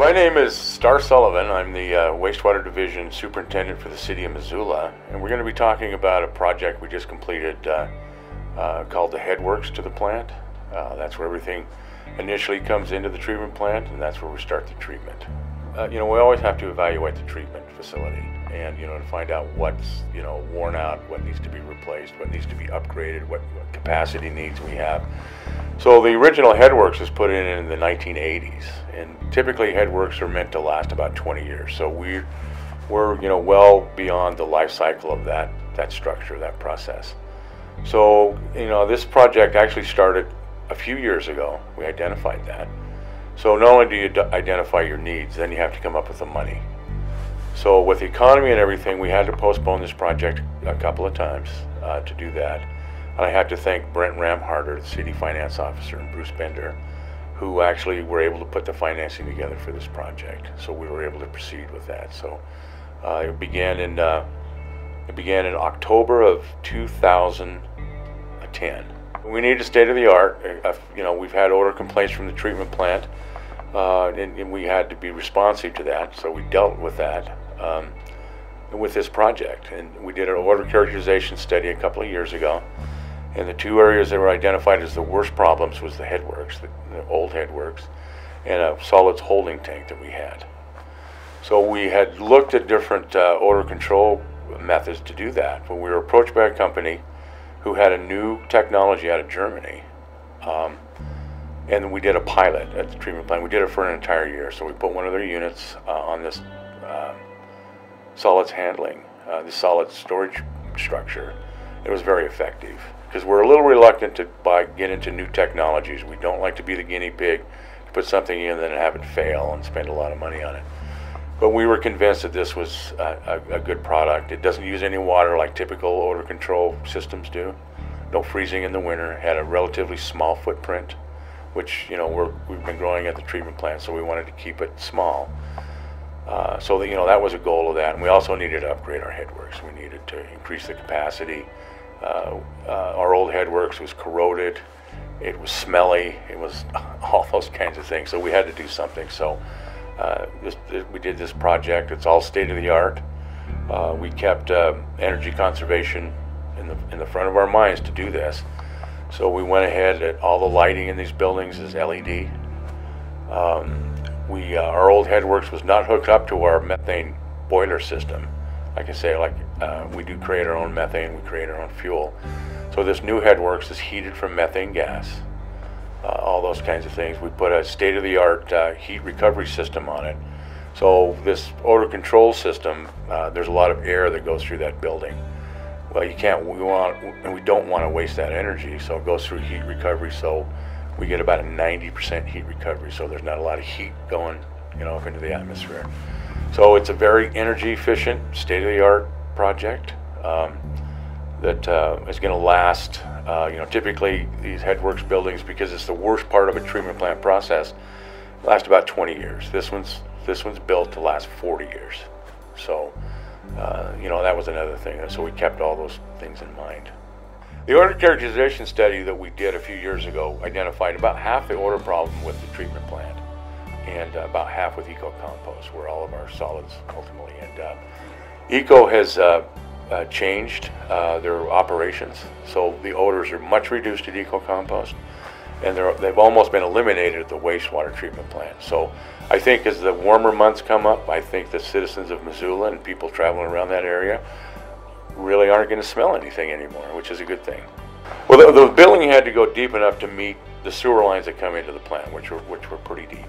My name is Starr Sullivan. I'm the Wastewater Division Superintendent for the City of Missoula, and we're going to be talking about a project we just completed called the Headworks to the plant. That's where everything initially comes into the treatment plant, and that's where we start the treatment. We always have to evaluate the treatment facility and, to find out what's, worn out, what needs to be replaced, what needs to be upgraded, what capacity needs we have. So the original Headworks was put in the 1980s, and typically Headworks are meant to last about 20 years. So we're well beyond the life cycle of that structure, that process. So, this project actually started a few years ago. We identified that. So not only do you identify your needs, then you have to come up with the money. So with the economy and everything, we had to postpone this project a couple of times to do that. And I have to thank Brent Ramharder, the city finance officer, and Bruce Bender, who actually were able to put the financing together for this project. So we were able to proceed with that. So it began in October of 2010. We need a state-of-the-art. We've had odor complaints from the treatment plant, and we had to be responsive to that. So we dealt with that with this project, and we did an odor characterization study a couple of years ago. And the two areas that were identified as the worst problems was the Headworks, the old Headworks, and a solids holding tank that we had. So we had looked at different odor control methods to do that, but we were approached by a company who had a new technology out of Germany, and we did a pilot at the treatment plant. We did it for an entire year. So we put one of their units on this solids handling, the solids storage structure. It was very effective, because we're a little reluctant to get into new technologies. We don't like to be the guinea pig, to put something in and then have it fail and spend a lot of money on it. But we were convinced that this was a good product. It doesn't use any water like typical odor control systems do. No freezing in the winter. It had a relatively small footprint, which we've been growing at the treatment plant, so we wanted to keep it small. So that was a goal of that. And we also needed to upgrade our Headworks. We needed to increase the capacity. Our old Headworks was corroded. It was smelly. It was all those kinds of things. So we had to do something. So we did this project. It's all state-of-the-art. We kept energy conservation in the front of our minds to do this. So we went ahead at all the lighting in these buildings is LED. Our old Headworks was not hooked up to our methane boiler system. Like I say, we do create our own methane, we create our own fuel. So this new Headworks is heated from methane gas. All those kinds of things. We put a state-of-the-art heat recovery system on it. So this odor control system, there's a lot of air that goes through that building. Well, we don't want to waste that energy, so it goes through heat recovery. So we get about a 90% heat recovery. So there's not a lot of heat going, up into the atmosphere. So it's a very energy efficient, state-of-the-art project that is going to last. Typically these Headworks buildings, because it's the worst part of a treatment plant process, last about 20 years. This one's built to last 40 years. So that was another thing. So we kept all those things in mind. The odor characterization study that we did a few years ago identified about half the odor problem with the treatment plant, and about half with eco-compost, where all of our solids ultimately end up. Eco has changed their operations, so the odors are much reduced at eco-compost, and they've almost been eliminated at the wastewater treatment plant. So I think as the warmer months come up, I think the citizens of Missoula and people traveling around that area really aren't going to smell anything anymore, which is a good thing. Well, the building had to go deep enough to meet the sewer lines that come into the plant, which were pretty deep.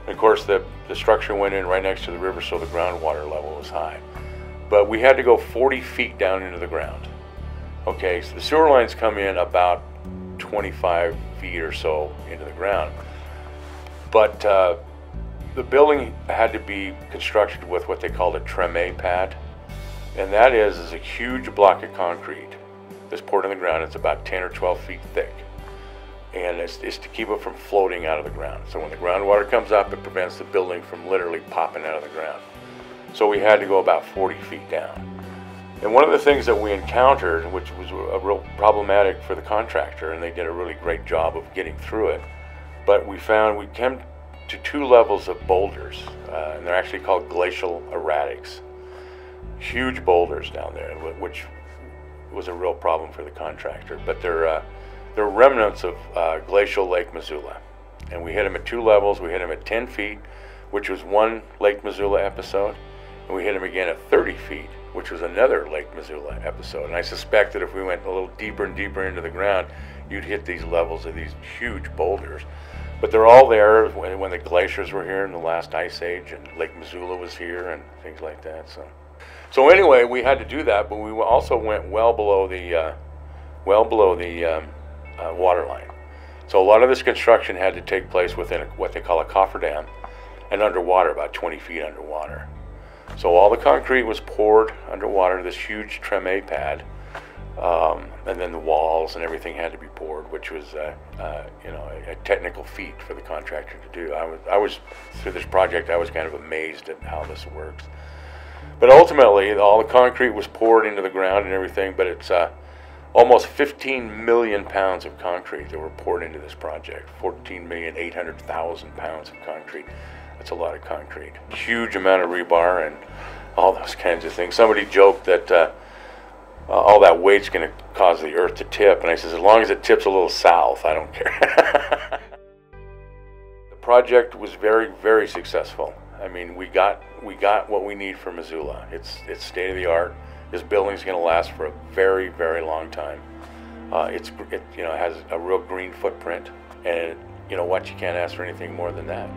And of course, the structure went in right next to the river, so the groundwater level was high. But we had to go 40 feet down into the ground. Okay, so the sewer lines come in about 25 feet or so into the ground. But the building had to be constructed with what they called a treme pad. And that is a huge block of concrete that's poured in the ground. It's about 10 or 12 feet thick. And it's to keep it from floating out of the ground. So when the groundwater comes up, it prevents the building from literally popping out of the ground. So we had to go about 40 feet down. And one of the things that we encountered, which was a real problematic for the contractor, and they did a really great job of getting through it, but we found we came to 2 levels of boulders, and they're actually called glacial erratics. Huge boulders down there, which was a real problem for the contractor. But they're remnants of glacial Lake Missoula. And we hit them at 2 levels. We hit them at 10 feet, which was one Lake Missoula episode. And we hit them again at 30 feet, which was another Lake Missoula episode. And I suspect that if we went a little deeper and deeper into the ground, you'd hit these levels of these huge boulders. But they're all there when the glaciers were here in the last ice age, and Lake Missoula was here and things like that. So anyway, we had to do that, but we also went well below the water line. So a lot of this construction had to take place within what they call a cofferdam, and underwater, about 20 feet underwater. So all the concrete was poured underwater, this huge treme pad, and then the walls and everything had to be poured, which was a technical feat for the contractor to do. I was through this project, I was kind of amazed at how this works. But ultimately, all the concrete was poured into the ground and everything, but it's almost 15 million pounds of concrete that were poured into this project. 14,800,000 pounds of concrete. That's a lot of concrete. Huge amount of rebar and all those kinds of things. Somebody joked that all that weight's going to cause the earth to tip, and I says, as long as it tips a little south, I don't care. The project was very, very successful. I mean, we got what we need for Missoula. It's state of the art. This building's going to last for a very, very long time. It has a real green footprint, and you know what? You can't ask for anything more than that.